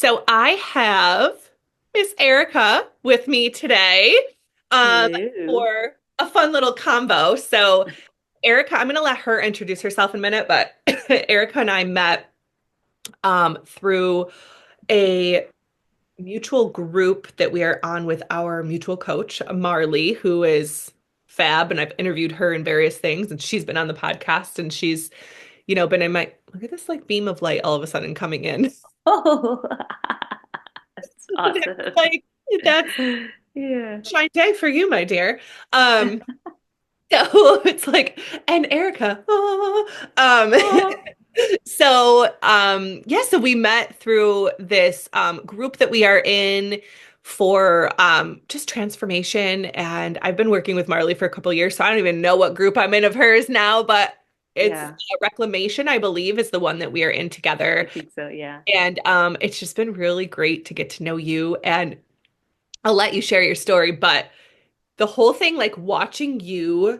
So I have Miss Erica with me today um, Hello. for a fun little combo. So Erica, I'm going to let her introduce herself in a minute, but Erica and I met through a mutual group that we are on with our mutual coach, Marley, who is fab, and I've interviewed her in various things, and she's been on the podcast, and she's, been in my look at this like beam of light all of a sudden coming in. Oh, that's That's awesome. like that's Yeah. shine day for you, my dear. Um, so it's like, and Erica. Oh, Yeah, so we met through this group that we are in for just transformation. And I've been working with Marley for a couple of years, so I don't even know what group I'm in of hers now, but it's yeah, Reclamation, I believe, is the one that we are in I together. think so. Yeah. And it's just been really great to get to know you. And I'll let you share your story, but the whole thing, like watching you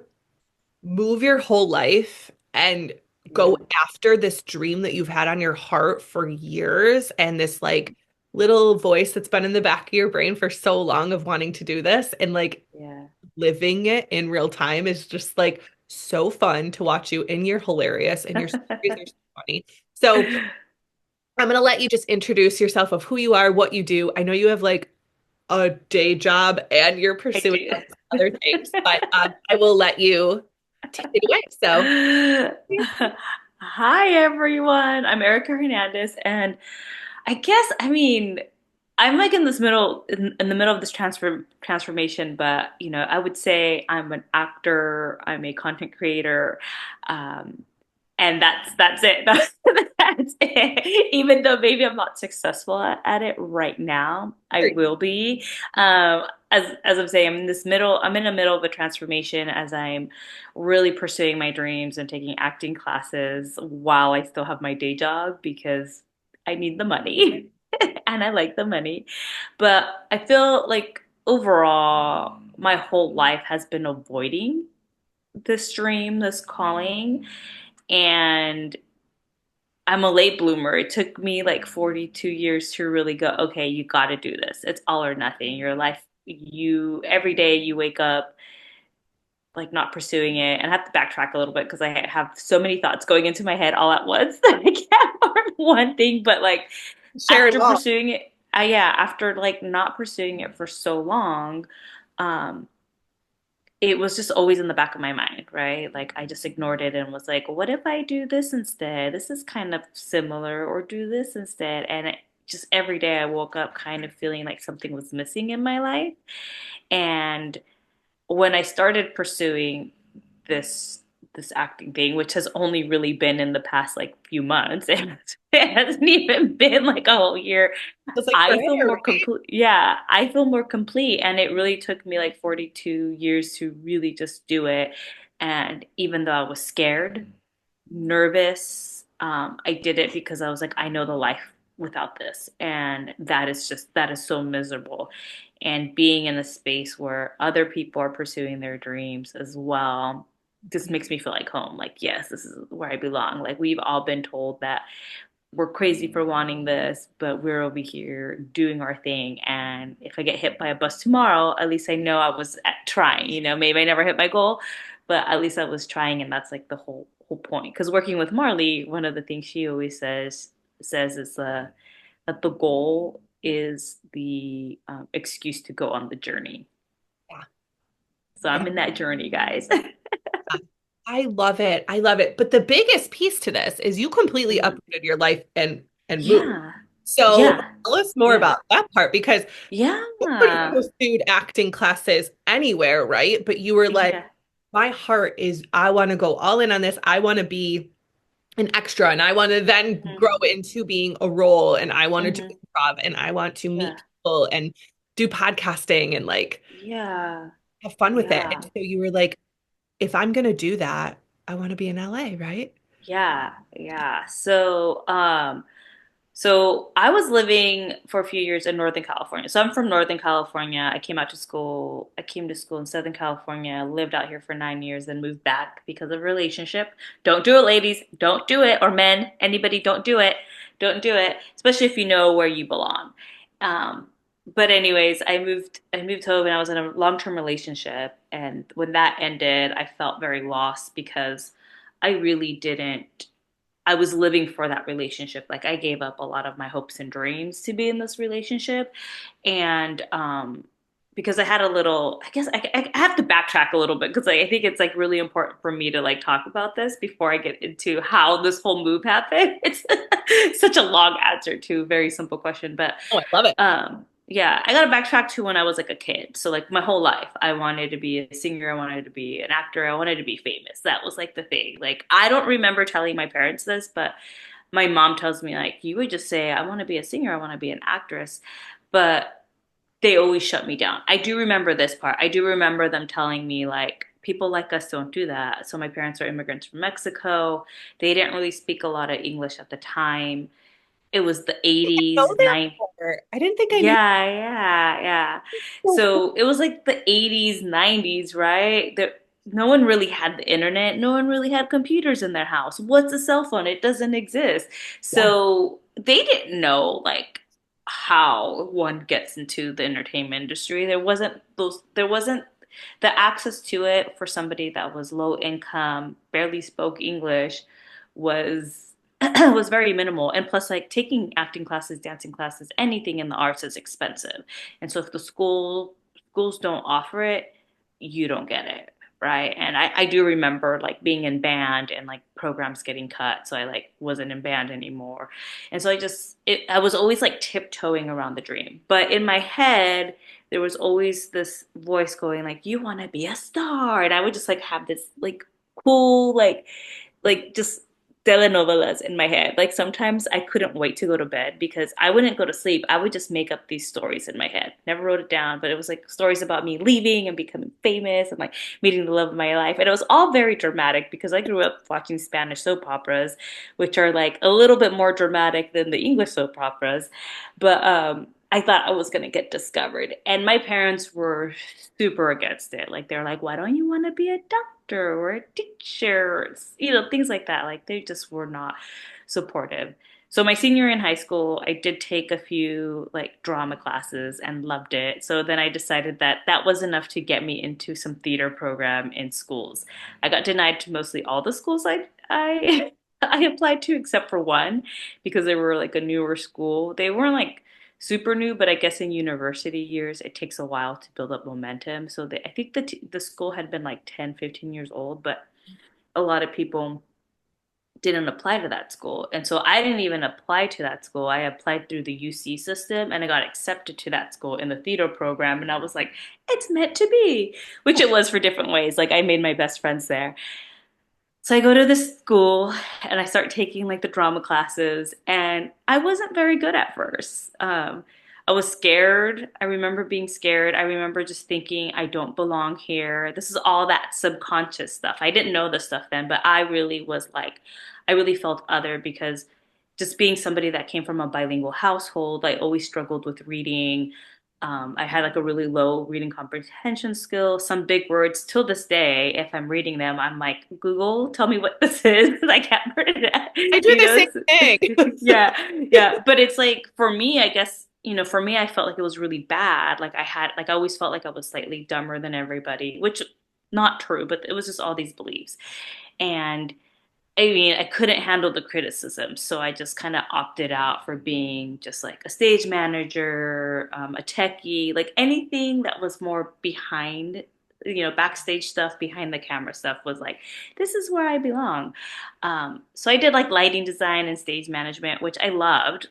move your whole life and go Yeah. after this dream that you've had on your heart for years and this like little voice that's been in the back of your brain for so long of wanting to do this and like Yeah. living it in real time is just like so fun to watch you, and you're hilarious and your stories are so funny. So I'm gonna let you just introduce yourself of who you are, what you do. I know you have like a day job and you're I pursuing do. other things, but I will let you take it away. So, Hi, everyone. I'm Erica Hernandez, and I'm like in this in the middle of this transformation, but I would say I'm an actor, I'm a content creator, um, and that's it. That's it. Even though maybe I'm not successful at it right now, I will be. As I'm saying, I'm in the middle of a transformation as I'm really pursuing my dreams and taking acting classes while I still have my day job because I need the money and I like the money. But I feel like overall, my whole life has been avoiding this dream, this calling. And I'm a late bloomer. It took me like 42 years to really go, okay, you got to do this. It's all or nothing. Your life, every day you wake up like not pursuing it. And I have to backtrack a little bit because I have so many thoughts going into my head all at once that I can't form one thing. But like share it after all. pursuing it, yeah, after like not pursuing it for so long, um, it was just always in the back of my mind, right? Like I just ignored it and was like, what if I do this instead? This is kind of similar, or do this instead. And just every day I woke up kind of feeling like something was missing in my life. And when I started pursuing this this acting thing, which has only really been in the past like few months, and it hasn't even been like a whole year. It's like I feel forever, more complete. Yeah, I feel more complete. And it really took me like 42 years to really just do it. And even though I was scared, nervous, I did it because I was like, I know the life without this. And that is so miserable. And being in a space where other people are pursuing their dreams as well just makes me feel like home. Like, yes, this is where I belong. Like, we've all been told that we're crazy for wanting this, but we're over here doing our thing. And if I get hit by a bus tomorrow, at least I know I was trying. Maybe I never hit my goal, but at least I was trying, and that's like the whole point. Because working with Marley, one of the things she always says is that the goal is the excuse to go on the journey. yeah. So I'm in that journey, guys. I love it. I love it. But the biggest piece to this is you completely Mm. uprooted your life and moved. Yeah, So yeah, tell us more yeah, about that part, because you could have yeah, pursued acting classes anywhere, right? But you were like, yeah. my heart is, I want to go all in on this. I want to be an extra, and I want to then Hmm. grow into being a role, and I want to do Hmm. improv, and I want to Yeah, meet people and do podcasting and like yeah, have fun with it. And yeah. so you were like, if I'm gonna do that, I want to be in LA, right? Yeah, yeah. So I was living for a few years in Northern California. So I'm from Northern California. I came to school in Southern California, lived out here for 9 years, then moved back because of relationship. Don't do it, ladies. Don't do it. Or men, anybody, don't do it. Don't do it, especially if you know where you belong. Um, but anyways, I moved home and I was in a long-term relationship. And when that ended, I felt very lost because I really didn't I was living for that relationship. Like I gave up a lot of my hopes and dreams to be in this relationship. And because I had a little, I guess I have to backtrack a little bit because I think it's like really important for me to like talk about this before I get into how this whole move happened. It's such a long answer to a very simple question, but Oh, I love it. yeah, I got to backtrack to when I was like a kid. So like my whole life, I wanted to be a singer, I wanted to be an actor, I wanted to be famous. That was like the thing. Like I don't remember telling my parents this, but my mom tells me like you would just say I want to be a singer, I want to be an actress, but they always shut me down. I do remember this part. I do remember them telling me like people like us don't do that. So my parents are immigrants from Mexico. They didn't really speak a lot of English at the time. It was the Go 80s, there 90s. for. I didn't think I knew. Yeah, yeah, yeah. So it was like the 80s, 90s, right? No one really had the internet. No one really had computers in their house. What's a cell phone? It doesn't exist. Yeah. So they didn't know like how one gets into the entertainment industry. There wasn't the access to it for somebody that was low income, barely spoke English was was very minimal. And plus, like taking acting classes, dancing classes, anything in the arts is expensive. And so if the schools don't offer it, you don't get it. Right. And I do remember like being in band and like programs getting cut. So I like wasn't in band anymore. And so I was always like tiptoeing around the dream. But in my head, there was always this voice going like, you want to be a star. And I would just like have this like cool, just telenovelas in my head. Like sometimes I couldn't wait to go to bed because I wouldn't go to sleep. I would just make up these stories in my head. Never wrote it down, but it was like stories about me leaving and becoming famous and like meeting the love of my life. And it was all very dramatic because I grew up watching Spanish soap operas, which are like a little bit more dramatic than the English soap operas. But I thought I was going to get discovered. And my parents were super against it. Like, they're like, why don't you want to be a doctor or a teacher? Things like that. Like, they just were not supportive. So, my senior year in high school, I did take a few like drama classes and loved it. So then I decided that that was enough to get me into some theater program in schools. I got denied to mostly all the schools I I applied to except for one because they were like a newer school. They weren't like super new, but I guess in university years, it takes a while to build up momentum. So I think the school had been like 10, 15 years old, but a lot of people didn't apply to that school. And so I didn't even apply to that school. I applied through the UC system and I got accepted to that school in the theater program. And I was like, it's meant to be, which it was for different ways. Like I made my best friends there. So I go to this school and I start taking like the drama classes, and I wasn't very good at first. I was scared. I remember being scared. I remember just thinking, I don't belong here. This is all that subconscious stuff. I didn't know this stuff then, but I really felt other because just being somebody that came from a bilingual household, I always struggled with reading. I had like a really low reading comprehension skill. Some big words till this day, if I'm reading them, I'm like, Google, tell me what this is. I can't pronounce I it. do the same thing. Yeah, yeah. But it's like for me, I guess, for me, I felt like it was really bad. I always felt like I was slightly dumber than everybody, which not true, but it was just all these beliefs. And I mean, I couldn't handle the criticism, so I just kind of opted out for being just like a stage manager, a techie, like anything that was more behind, backstage stuff, behind the camera stuff was like, this is where I belong. So I did like lighting design and stage management, which I loved.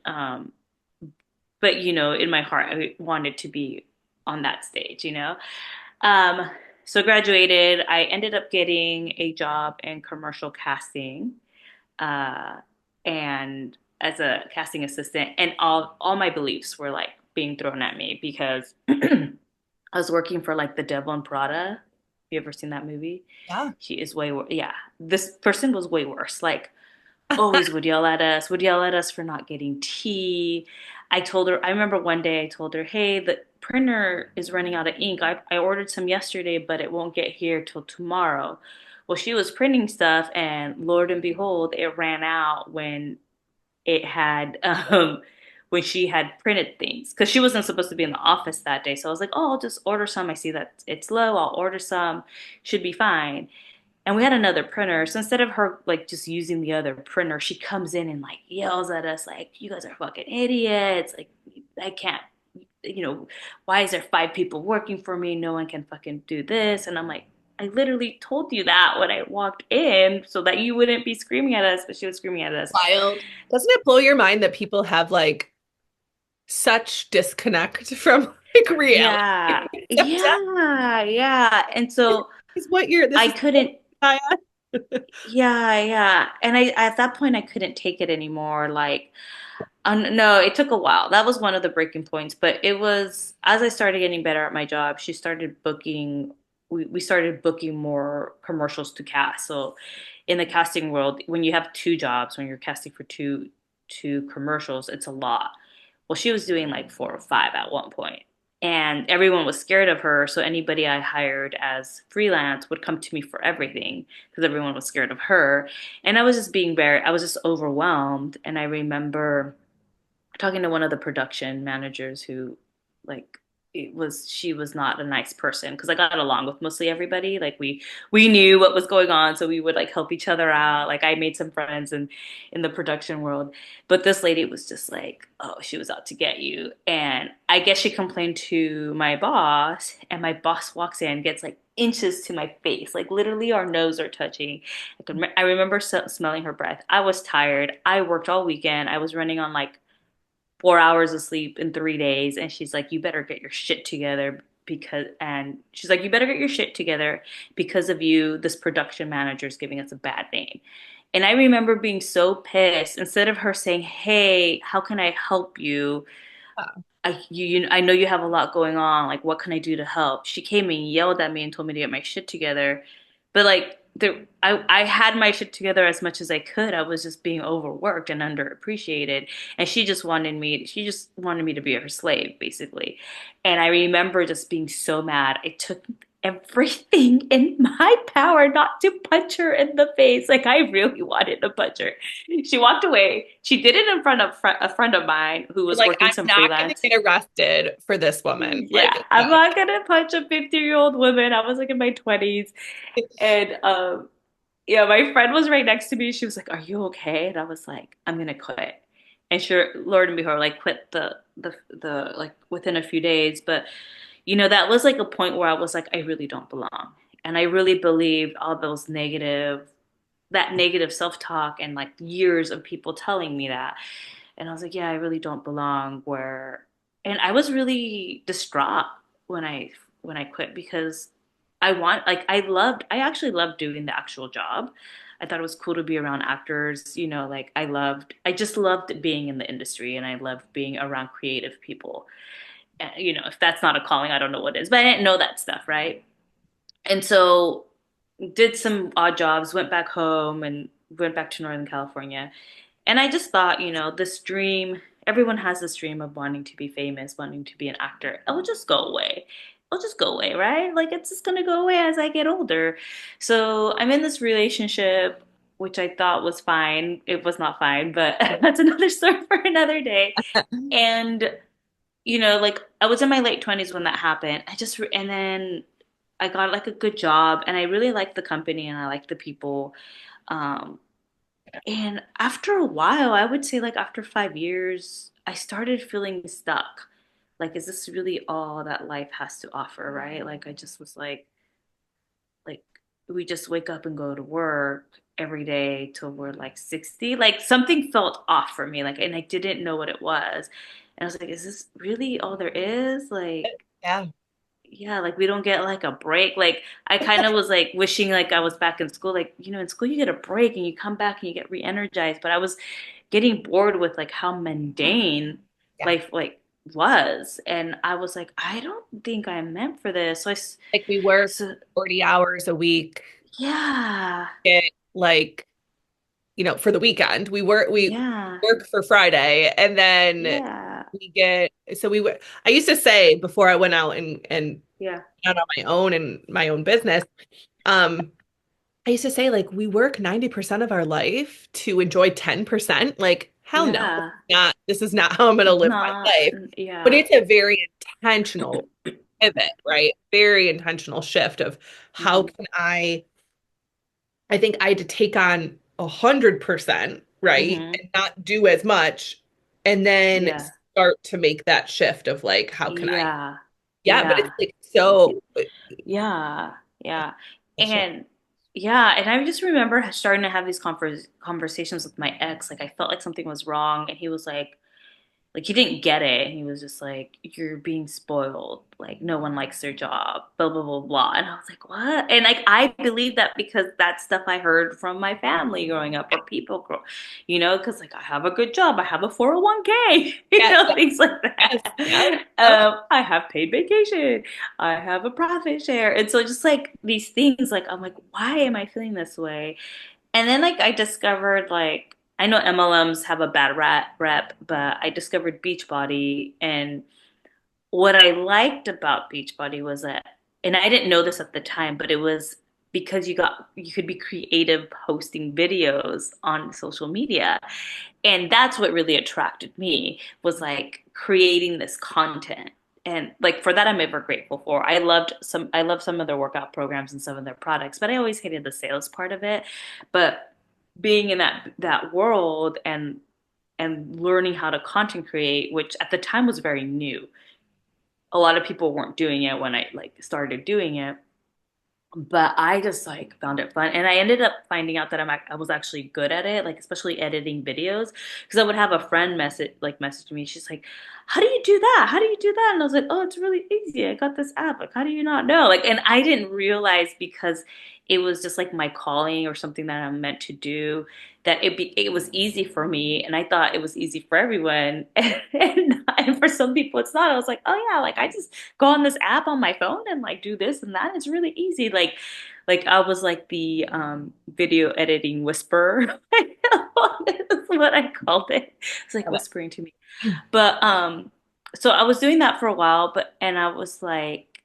But in my heart, I wanted to be on that stage. Um, so graduated, I ended up getting a job in commercial casting, uh, and as a casting assistant, and all my beliefs were like being thrown at me because I was working for like the Devil and Prada. You ever seen that movie? Yeah. She is way worse. Yeah, this person was way worse. Like always would yell at us for not getting tea. I remember one day I told her, hey, the printer is running out of ink. I ordered some yesterday, but it won't get here till tomorrow. Well, she was printing stuff, and Lord and behold, it ran out when it had when she had printed things because she wasn't supposed to be in the office that day. So I was like, oh, I'll just order some. I see that it's low. I'll order some. Should be fine. And we had another printer. So instead of her like just using the other printer, she comes in and like yells at us like, "You guys are fucking idiots! Like, I can't. Why is there five people working for me? No one can fucking do this." And I'm like, I literally told you that when I walked in so that you wouldn't be screaming at us, but she was screaming at us. Wild. Doesn't it blow your mind that people have like such disconnect from like reality? Yeah, Sometimes yeah, yeah. And so is what you're this I is couldn't, Kaya. yeah, yeah. And I at that point I couldn't take it anymore. Like, no, it took a while. That was one of the breaking points. But it was as I started getting better at my job, she started booking. We started booking more commercials to cast. So in the casting world, when you have two jobs, when you're casting for two commercials, it's a lot. Well, she was doing like four or five at one point, and everyone was scared of her. So anybody I hired as freelance would come to me for everything because everyone was scared of her. And I was just overwhelmed. And I remember talking to one of the production managers who like she was not a nice person because I got along with mostly everybody. Like we knew what was going on, so we would like help each other out. Like I made some friends in the production world. But this lady was just like, oh, she was out to get you. And I guess she complained to my boss, and my boss walks in, gets like inches to my face, like literally our nose are touching. I remember smelling her breath. I was tired. I worked all weekend. I was running on like 4 hours of sleep in 3 days. And she's like, you better get your shit together and she's like, you better get your shit together because of you. This production manager is giving us a bad name. And I remember being so pissed. Instead of her saying, hey, how can I help you? I know you have a lot going on. Like, what can I do to help? She came and yelled at me and told me to get my shit together. But like, I had my shit together as much as I could. I was just being overworked and underappreciated, and she just wanted me to be her slave, basically. And I remember just being so mad. I took everything in my power not to punch her in the face. Like I really wanted to punch her. She walked away. She did it in front of a friend of mine who was Like, working I'm some not gonna freelance. get arrested for this woman. Yeah, Like, I'm no. not gonna punch a 50-year-old woman. I was like in my 20s. And yeah, my friend was right next to me. She was like, "Are you okay?" And I was like, "I'm gonna quit." And sure, Lord and behold, like quit the like within a few days. But that was like a point where I was like, I really don't belong. And I really believed all that negative self-talk and like years of people telling me that. And I was like, yeah, I really don't belong and I was really distraught when I quit because I actually loved doing the actual job. I thought it was cool to be around actors, like I just loved being in the industry and I loved being around creative people. And, if that's not a calling, I don't know what is, but I didn't know that stuff, right? And so did some odd jobs, went back home and went back to Northern California. And I just thought, this dream, everyone has this dream of wanting to be famous, wanting to be an actor. It will just go away. It'll just go away, right? Like it's just gonna go away as I get older. So I'm in this relationship, which I thought was fine. It was not fine, but that's another story for another day. And like I was in my late 20s when that happened. And then I got like a good job and I really liked the company and I liked the people. Um, and after a while, I would say like after 5 years, I started feeling stuck. Like, is this really all that life has to offer, right? Like I just was like we just wake up and go to work every day till we're like 60. Like something felt off for me. Like, and I didn't know what it was. And I was like, is this really all there is? Like, Yeah. yeah, like we don't get like a break. Like I kind of was like wishing like I was back in school. Like, in school you get a break and you come back and you get re-energized. But I was getting bored with like how mundane Yeah. life like was. And I was like, I don't think I'm meant for this. Like we work So 40 hours a week, yeah, get like, for the weekend. We yeah, work for Friday and then yeah, we get so we were I used to say before I went out and yeah, out on my own and my own business, um, I used to say like we work 90% of our life to enjoy 10%. Like hell no, Yeah. this is not how I'm going to live my Not, life. But yeah. it's a very intentional pivot, right? Very intentional shift of how Hmm. can I think I had to take on 100%, right? Hmm. And not do as much and then Yeah. start to make that shift of like, how can I? Yeah. Yeah, but it's Yeah. like so Yeah. Yeah. a shift. And yeah, and I just remember starting to have these conversations with my ex. Like I felt like something was wrong, and he was like he didn't get it. He was just like, "You're being spoiled. Like no one likes their job." Blah blah blah blah. And I was like, "What?" And like I believe that because that's stuff I heard from my family growing up, or people grow, because like I have a good job, I have a 401k, Yes, things like yes, that. yes. Oh, I have paid vacation, I have a profit share, and so just like these things, like I'm like, why am I feeling this way? And then like I discovered like I know MLMs have a bad rep, but I discovered Beachbody, and what I liked about Beachbody was that, and I didn't know this at the time, but it was because you could be creative posting videos on social media, and that's what really attracted me was like creating this content. And like for that I'm ever grateful for. I love some of their workout programs and some of their products, but I always hated the sales part of it. But being in that world and learning how to content create, which at the time was very new. A lot of people weren't doing it when I like started doing it, but I just like found it fun, and I ended up finding out that I was actually good at it, like especially editing videos, because I would have a friend message me. She's like, "How do you do that? How do you do that?" And I was like, "Oh, it's really easy. I got this app. Like, how do you not know?" Like, and I didn't realize because it was just like my calling or something that I'm meant to do that it was easy for me, and I thought it was easy for everyone, and for some people it's not. I was like, "Oh yeah, like I just go on this app on my phone and like do this and that. It's really easy." Like I was like the video editing whisperer. That's what I called it. It's like love whispering to me. it. But so I was doing that for a while, but and I was like,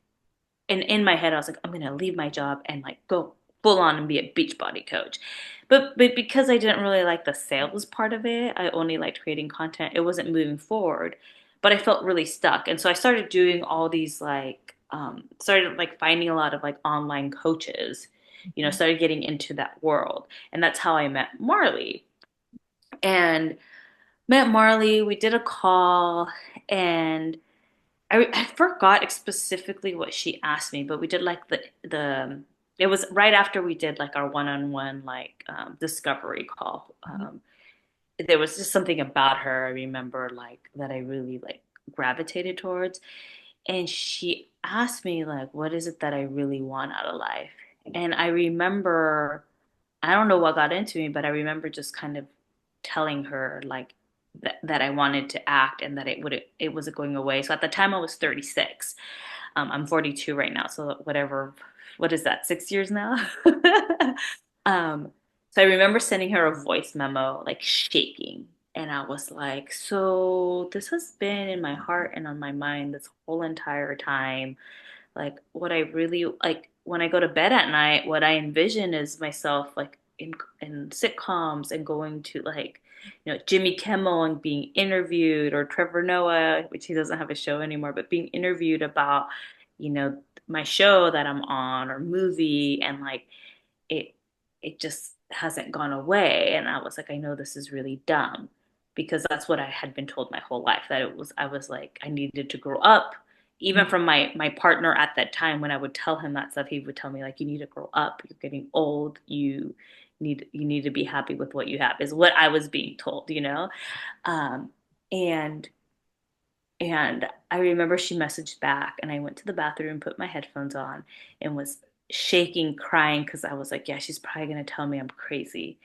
and in my head I was like, I'm gonna leave my job and like go full on and be a Beachbody coach. But because I didn't really like the sales part of it, I only liked creating content. It wasn't moving forward, but I felt really stuck. And so I started doing all these like started like finding a lot of like online coaches, started getting into that world. And that's how I met Marley. And met Marley, we did a call, and I forgot specifically what she asked me, but we did like the it was right after we did like our one-on-one like discovery call. There was just something about her I remember like that I really like gravitated towards, and she asked me like, what is it that I really want out of life? And I remember, I don't know what got into me, but I remember just kind of telling her like that I wanted to act and that it wasn't going away. So at the time I was 36. I'm 42 right now, so whatever, what is that? 6 years now. um, so I remember sending her a voice memo, like shaking, and I was like, "So this has been in my heart and on my mind this whole entire time. Like what I really like when I go to bed at night, what I envision is myself like in sitcoms and going to like, Jimmy Kimmel and being interviewed, or Trevor Noah, which he doesn't have a show anymore, but being interviewed about, you know, my show that I'm on or movie, and like it it just hasn't gone away. And I was like, I know this is really dumb because that's what I had been told my whole life, that I was like I needed to grow up. Even from my partner at that time, when I would tell him that stuff, he would tell me like, you need to grow up, you're getting old, you need to be happy with what you have, is what I was being told. um and and I remember she messaged back, and I went to the bathroom, put my headphones on, and was shaking, crying, because I was like, yeah, she's probably going to tell me I'm crazy.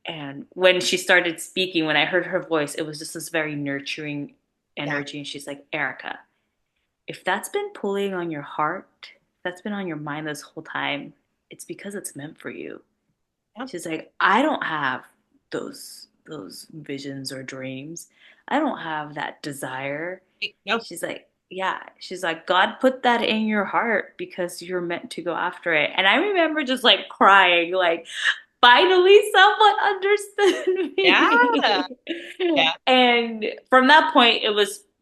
And when she started speaking, when I heard her voice, it was just this very nurturing Yeah. energy. And she's like, Erica, if that's been pulling on your heart, if that's been on your mind this whole time, it's because it's meant for you. Yeah. She's like, I don't have those visions or dreams. I don't have that desire. No. She's like, yeah. She's like, God put that in your heart because you're meant to go after it. And I remember just like crying, like, finally someone understood Yeah. me. Yeah. And from that point,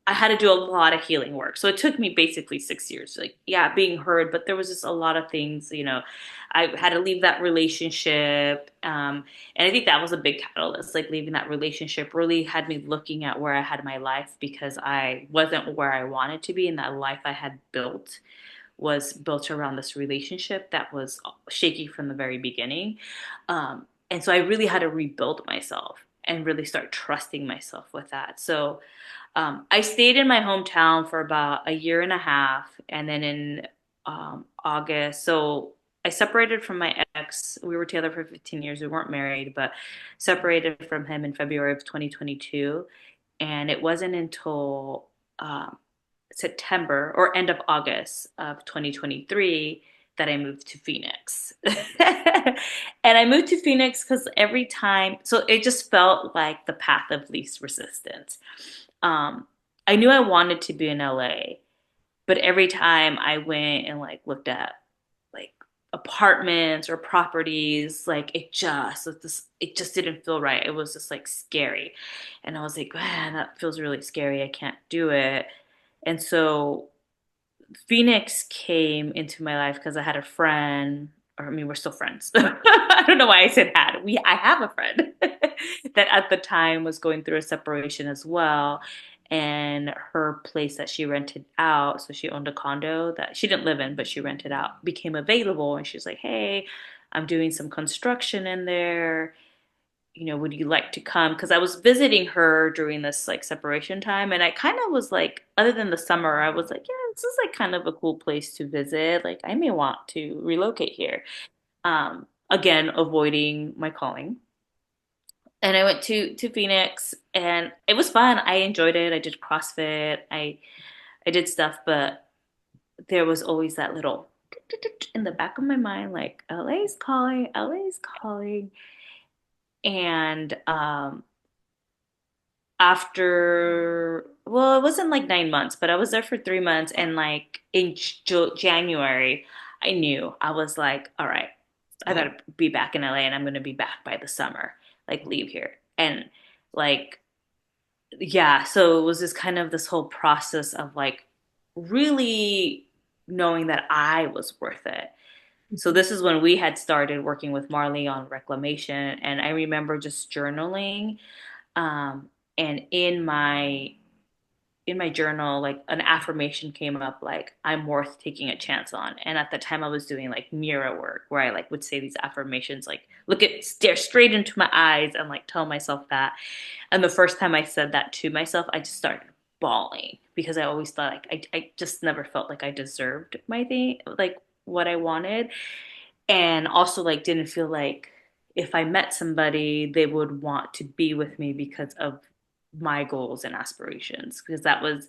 I had to do a lot of healing work. So it took me basically 6 years, like, yeah, being heard, but there was just a lot of things, I had to leave that relationship. And I think that was a big catalyst. Like leaving that relationship really had me looking at where I had my life because I wasn't where I wanted to be. And that life I had built was built around this relationship that was shaky from the very beginning. And so I really had to rebuild myself and really start trusting myself with that. So I stayed in my hometown for about a year and a half. And then in August, so I separated from my ex. We were together for 15 years. We weren't married, but separated from him in February of 2022. And it wasn't until September or end of August of 2023 that I moved to Phoenix. And I moved to Phoenix because every time, so it just felt like the path of least resistance. Um, I knew I wanted to be in LA, but every time I went and like looked at like apartments or properties, like it just didn't feel right. It was just like scary. And I was like, man, that feels really scary. I can't do it. And so Phoenix came into my life because I had a friend, or I mean, we're still friends. I don't know why I said had. I have a friend that at the time was going through a separation as well. And her place that she rented out, so she owned a condo that she didn't live in, but she rented out, became available. And she's like, hey, I'm doing some construction in there, would you like to come? Because I was visiting her during this like separation time, and I kind of was like, other than the summer, I was like, yeah, this is like kind of a cool place to visit. Like, I may want to relocate here. Again, avoiding my calling. And I went to Phoenix, and it was fun. I enjoyed it. I did CrossFit. I did stuff, but there was always that little in the back of my mind, like LA's calling, LA's calling, and after, well, it wasn't like 9 months, but I was there for 3 months. And like in January, I knew I was like, all right, I Oh, gotta be back in LA and I'm gonna be back by the summer, like leave here. And like, yeah, so it was just kind of this whole process of like really knowing that I was worth it. So this is when we had started working with Marley on reclamation. And I remember just journaling um, and in my journal, like an affirmation came up, like I'm worth taking a chance on. And at the time, I was doing like mirror work, where I like would say these affirmations, like stare straight into my eyes, and like tell myself that. And the first time I said that to myself, I just started bawling because I always thought like I just never felt like I deserved my thing, like what I wanted, and also like didn't feel like if I met somebody they would want to be with me because of my goals and aspirations, because that was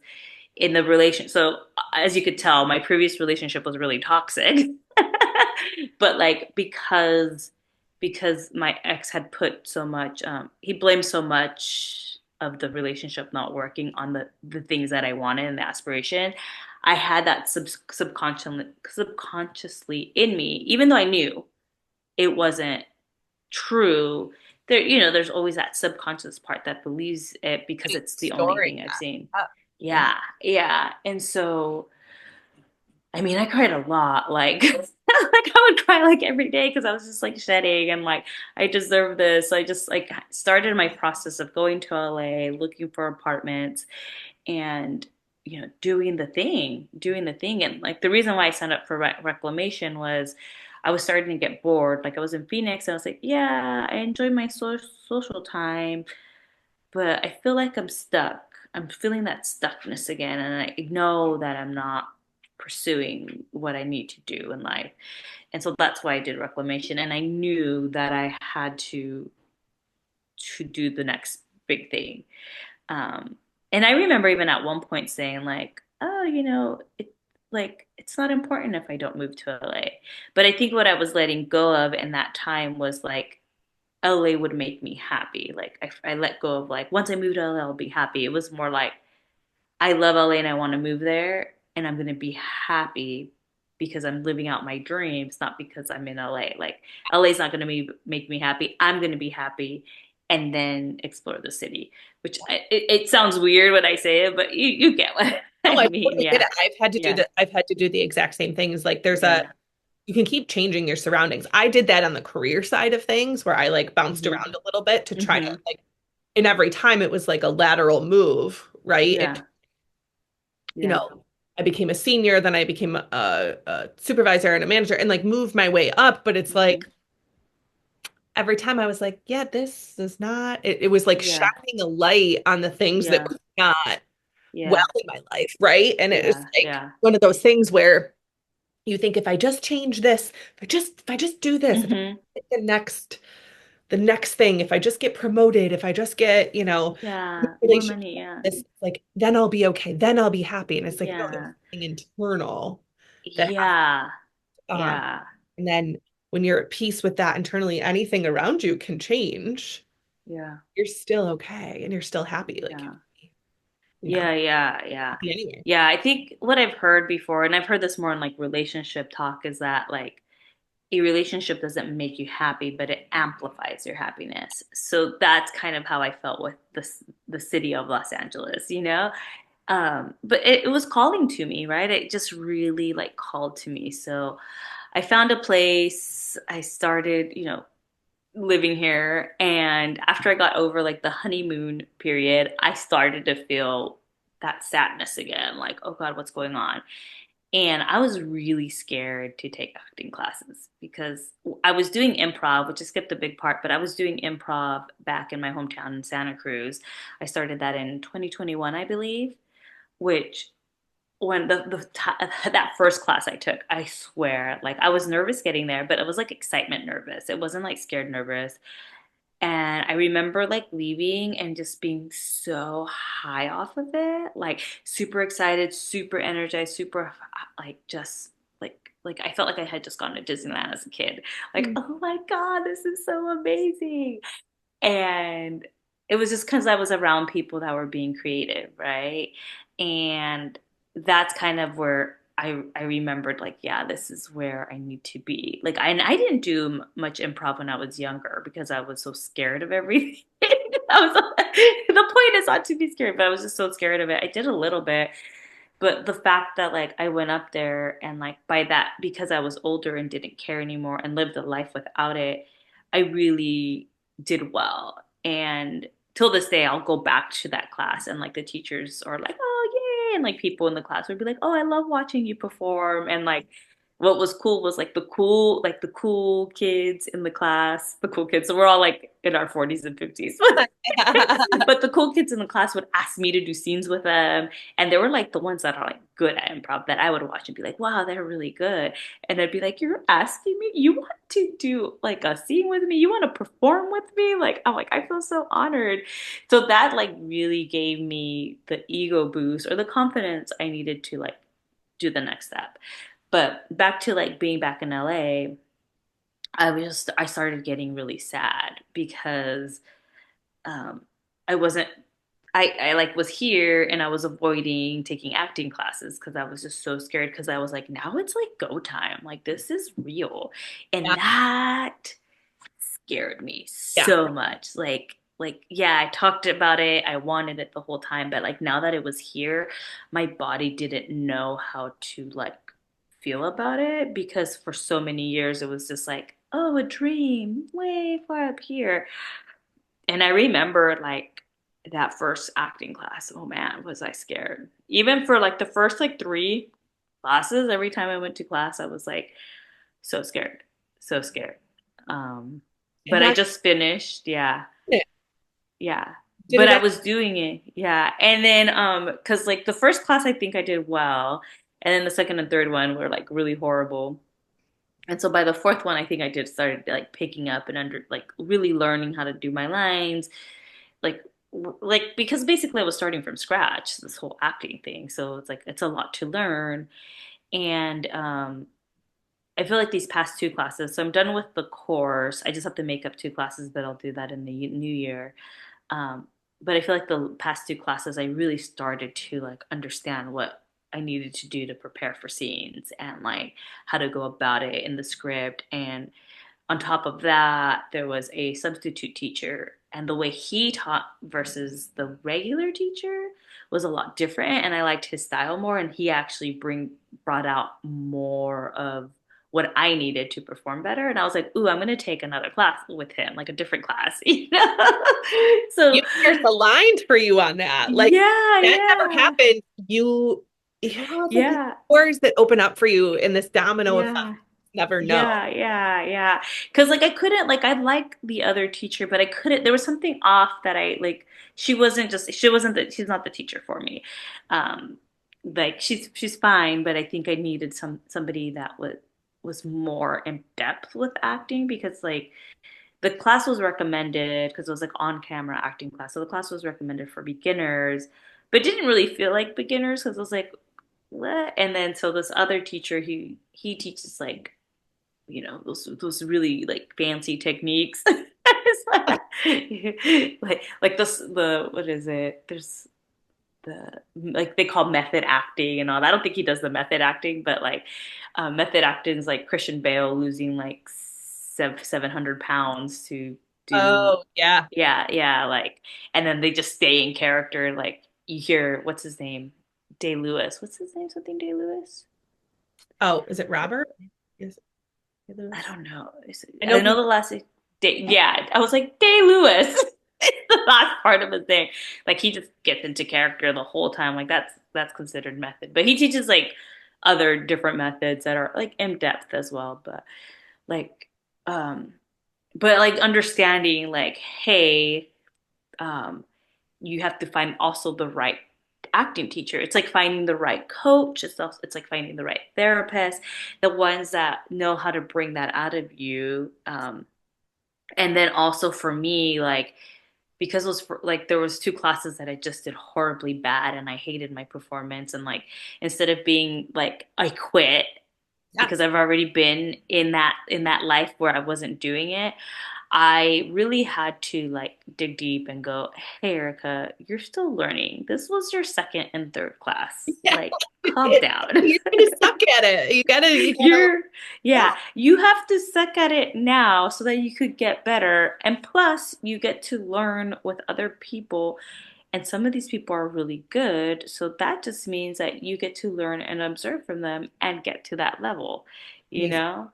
in the relation. So as you could tell, my previous relationship was really toxic. But like because my ex had put so much he blamed so much of the relationship not working on the things that I wanted and the aspiration. I had that subconsciously in me, even though I knew it wasn't true. There's always that subconscious part that believes it because it's the only story thing I've seen. up. Yeah. Yeah, yeah. And so, I mean, I cried a lot. Like, like I would cry like every day because I was just like shedding and like I deserve this. So I just like started my process of going to LA, looking for apartments, and doing the thing. And like the reason why I signed up for reclamation was I was starting to get bored. Like I was in Phoenix and I was like, yeah, I enjoy my social time, but I feel like I'm stuck. I'm feeling that stuckness again, and I know that I'm not pursuing what I need to do in life. And so that's why I did reclamation, and I knew that I had to do the next big thing. Um, and I remember even at one point saying like, "Oh, it's not important if I don't move to LA." But I think what I was letting go of in that time was like LA would make me happy. Like I let go of like once I move to LA, I'll be happy. It was more like I love LA and I want to move there, and I'm gonna be happy because I'm living out my dreams, not because I'm in LA. Like LA is not going to make me happy. I'm going to be happy and then explore the city, which it sounds weird when I say it, but you get what No, I I mean. totally get Yeah. it. Yeah. I've had to do the exact same things. Like there's a Yeah. you can keep changing your surroundings. I did that on the career side of things where I like bounced Hmm. around a little bit to try to Hmm. like, and every time it was like a lateral move, right? Yeah. You Yeah. know, I became a senior, then I became a supervisor and a manager and like moved my way up. But it's Hmm. like every time I was like, yeah, this is not, it was like Yeah. shining a light on the things that Yeah. were not well Yeah. in my life, right? And it was Yeah. like Yeah. one of those things where you think if I just change this, if I just do this, if I Hmm. get the next thing, if I just get promoted, if I just get, Yeah. More relationship, money. Yeah. this like then I'll be okay, then I'll be happy. And it's like, no, there's Yeah. something internal that has Yeah. um Yeah. and then when you're at peace with that internally, anything around you can change. Yeah. You're still okay and you're still happy. Like, Yeah. you know, Yeah, yeah, yeah. happy anyway. Yeah, I think what I've heard before, and I've heard this more in like relationship talk, is that like a relationship doesn't make you happy, but it amplifies your happiness. So that's kind of how I felt with the city of Los Angeles, you know? But it was calling to me, right? It just really like called to me. So I found a place. I started, living here. And after I got over like the honeymoon period, I started to feel that sadness again. Like, oh God, what's going on? And I was really scared to take acting classes because I was doing improv, which I skipped a big part, but I was doing improv back in my hometown in Santa Cruz. I started that in 2021, I believe, which when that first class I took, I swear, like I was nervous getting there, but it was like excitement nervous. It wasn't like scared nervous. And I remember like leaving and just being so high off of it, like super excited, super energized, super like just like I felt like I had just gone to Disneyland as a kid. Like, Mm. oh my God, this is so amazing. And it was just because I was around people that were being creative, right? And that's kind of where I remembered like, yeah, this is where I need to be. Like I didn't do much improv when I was younger because I was so scared of everything. I was the point is not to be scared, but I was just so scared of it. I did a little bit, but the fact that like I went up there and like by that because I was older and didn't care anymore and lived a life without it, I really did well. And till this day, I'll go back to that class and like the teachers are like, oh, yay. And like people in the class would be like, oh, I love watching you perform. And like what was cool was like the cool kids in the class, the cool kids. So we're all like in our 40s and 50s. But the cool kids in the class would ask me to do scenes with them. And they were like the ones that are like good at improv that I would watch and be like, wow, they're really good. And I'd be like, you're asking me? You want to do like a scene with me? You want to perform with me? Like, I'm like, I feel so honored. So that like really gave me the ego boost or the confidence I needed to like do the next step. But back to like being back in LA, I started getting really sad because um, I wasn't I like was here and I was avoiding taking acting classes because I was just so scared because I was like, now it's like go time. Like this is real. And Yeah, that scared me yeah. so much. Like yeah, I talked about it. I wanted it the whole time, but like now that it was here, my body didn't know how to like feel about it because for so many years it was just like, oh, a dream way far up here. And I remember like that first acting class. Oh man, was I scared. Even for like the first like three classes, every time I went to class, I was like so scared. So scared. Um, And but I that's just finished. Yeah. it. Yeah. Did But it I at was doing it. Yeah. And then cuz like the first class I think I did well, and then the second and third one were like really horrible. And so by the fourth one, I think I did started like picking up and under like really learning how to do my lines, like like because basically I was starting from scratch this whole acting thing. So it's like it's a lot to learn. And I feel like these past two classes, so I'm done with the course. I just have to make up two classes, but I'll do that in the new year. Um, but I feel like the past two classes, I really started to like understand what I needed to do to prepare for scenes and like how to go about it in the script. And on top of that, there was a substitute teacher, and the way he taught versus the regular teacher was a lot different, and I liked his style more. And he actually brought out more of what I needed to perform better. And I was like, "Ooh, I'm gonna take another class with him, like a different class, you know." So Universe aligned for you on that. Like yeah, that never yeah, happened. It's like these yeah, doors that open up for you in this domino effect. yeah. Never know. Yeah, yeah, yeah. Because like I couldn't like I like the other teacher, but I couldn't. There was something off that I like. She's not the teacher for me. Um, like she's fine, but I think I needed somebody that was more in depth with acting because like the class was recommended because it was like on camera acting class. So the class was recommended for beginners, but didn't really feel like beginners because it was like what? And then so this other teacher he teaches like those really like fancy techniques. It's like this the what is it? There's the like they call method acting and all that. I don't think he does the method acting, but like method acting is like Christian Bale losing like 700 pounds to do Oh, yeah. yeah like and then they just stay in character. Like you hear what's his name, Day Lewis. What's his name? Something Day Lewis. Oh, is it Robert? Is it I Lewis? don't know. I know I know he's the last day. Yeah, I was like Day Lewis. The last part of his thing, like he just gets into character the whole time. Like that's considered method. But he teaches like other different methods that are like in depth as well. Like, um, but like understanding like, hey, um, you have to find also the right acting teacher. It's like finding the right coach. It's like finding the right therapist, the ones that know how to bring that out of you. And then also for me, like because it was like there was two classes that I just did horribly bad, and I hated my performance. And like instead of being like I quit because yes. I've already been in that life where I wasn't doing it, I really had to like dig deep and go, hey, Erica, you're still learning. This was your second and third class. Yeah. Like, calm down. You're gonna suck at it. You gotta, You're, yeah. yeah, you have to suck at it now so that you could get better. And plus, you get to learn with other people. And some of these people are really good. So that just means that you get to learn and observe from them and get to that level, you Amazing. know?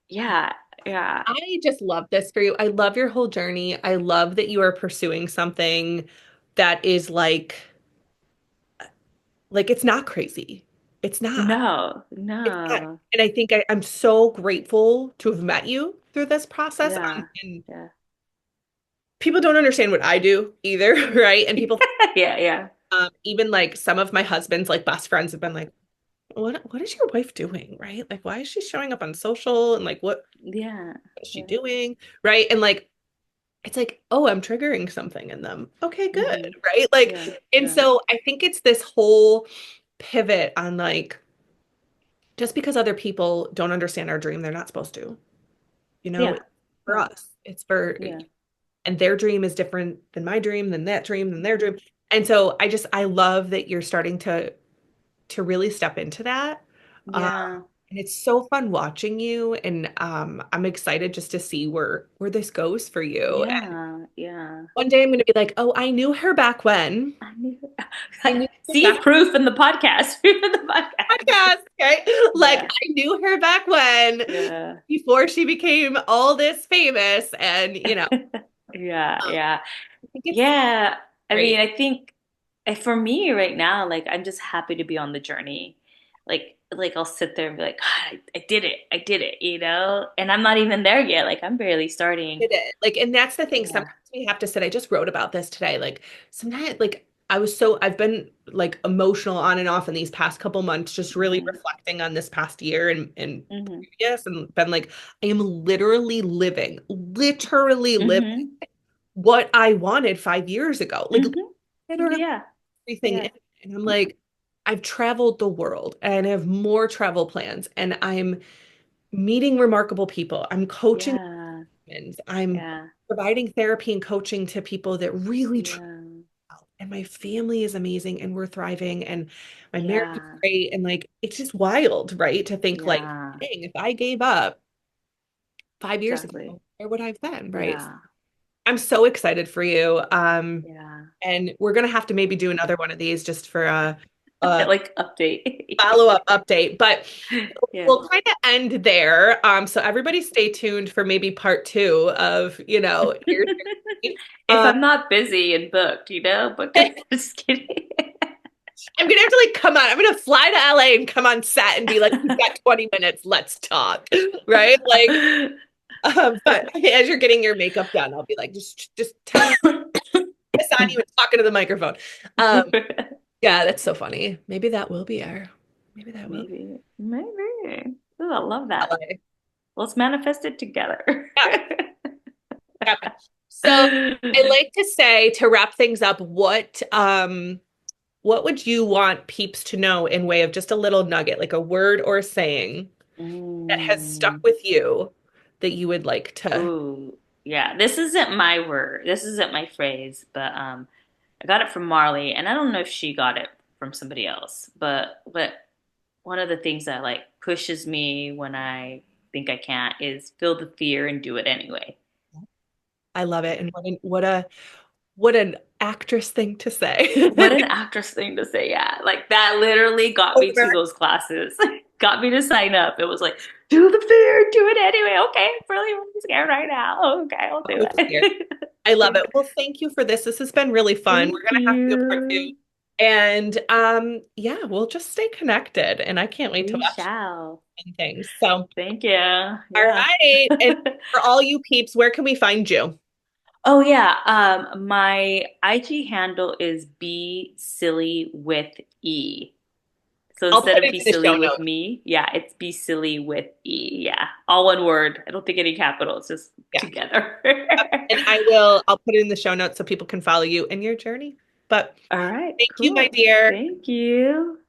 Yeah, yeah. I just love this for you. I love your whole journey. I love that you are pursuing something that is like it's not crazy. It's not. No, It's not. no. And I think I'm so grateful to have met you through this process. Yeah, And yeah. people don't understand what I do either, right? And people, Yeah, yeah. even like some of my husband's like best friends have been like, what is your wife doing? Right? Like, why is she showing up on social? And like, what Yeah, is she yeah. doing? Right. And like, it's like, oh, I'm triggering something in them. Okay, good. Hmm. Right. Like, Yeah, and yeah. so I think it's this whole pivot on like, just because other people don't understand our dream, they're not supposed to, Yeah, for us. It's for, yeah. and their dream is different than my dream, than that dream, than their dream. And so I love that you're starting to really step into that. Um, Yeah, and it's so fun watching you, and I'm excited just to see where this goes for you. And yeah, yeah. one day I'm going to be like, oh, I knew her back when. I knew. I knew her See back proof in the podcast. Proof in the podcast. podcast, right? Like Yeah, I knew her back when yeah. before she became all this famous, and Yeah, I yeah. think it's Yeah. I great. mean, I think for me right now, like I'm just happy to be on the journey. Like I'll sit there and be like, God, I did it. I did it, you know? And I'm not even there yet. Like I'm barely starting. It is. Like, and that's the thing. Yeah. Sometimes we have to sit. I just wrote about this today. Like, sometimes, like, I've been like emotional on and off in these past couple months, just really Hmm. reflecting on this past year and Hmm. previous, and been like, I am literally living Hmm. what I wanted 5 years ago. Like, Hmm. literally Yeah. everything. Yeah. And I'm like, I've traveled the world and I have more travel plans, and I'm meeting remarkable people. I'm coaching Yeah. humans. I'm Yeah. providing therapy and coaching to people that really truly Yeah. and my family is amazing and we're thriving and my marriage is Yeah. great. And like, it's just wild, right? To think like, Yeah. dang, if I gave up 5 years Exactly. ago, where would I have been, right? Yeah. I'm so excited for you. Yeah. And we're gonna have to maybe do another one of these just for a Like update. follow-up update. But Yeah. we'll kind of end there. So everybody stay tuned for maybe part two of, your journey. If Um, I'm not busy and booked, but just kidding. I'm gonna have to like come on. I'm gonna fly to LA and come on set and be like, "We've got 20 minutes. Let's talk." Right? Like, but as you're getting your makeup done, I'll be like, just tell me this on you and talking to the microphone. Um, yeah, that's so funny. Maybe that will be our. Maybe that will be Maybe. Maybe. Ooh, I love that. LA. Let's manifest it together. Yeah, yeah. So I like to say to wrap things up, what would you want peeps to know in way of just a little nugget, like a word or a saying that has stuck Mm. with you that you would like to? Ooh, yeah. This isn't my word. This isn't my phrase, but I got it from Marley, and I don't know if she got it from somebody else. But one of the things that like pushes me when I think I can't is feel the fear and do it anyway. I love it. And what an actress thing to say. What an actress thing to say. Yeah. Like that literally got me to Over. those classes, got me to sign up. It was like, do the fear, do it anyway. Okay. I'm really scared right now. Okay. I'll do So scared. it. I love it. Well, thank you for this. This has been really fun. We're Thank gonna have to do a part two. you. And yeah, we'll just stay connected. And I can't wait to We watch shall. things. So, Thank you. all Yeah. right. And for all you peeps, where can we find you? Oh yeah. My IG handle is be silly with E. So I'll instead put of it be in the silly show with notes. me, yeah, it's be silly with E. Yeah. All one word. I don't think any capitals, just Yeah. together. And I'll put it in the show notes so people can follow you in your journey. But All right, thank you, my cool. dear. Thank you.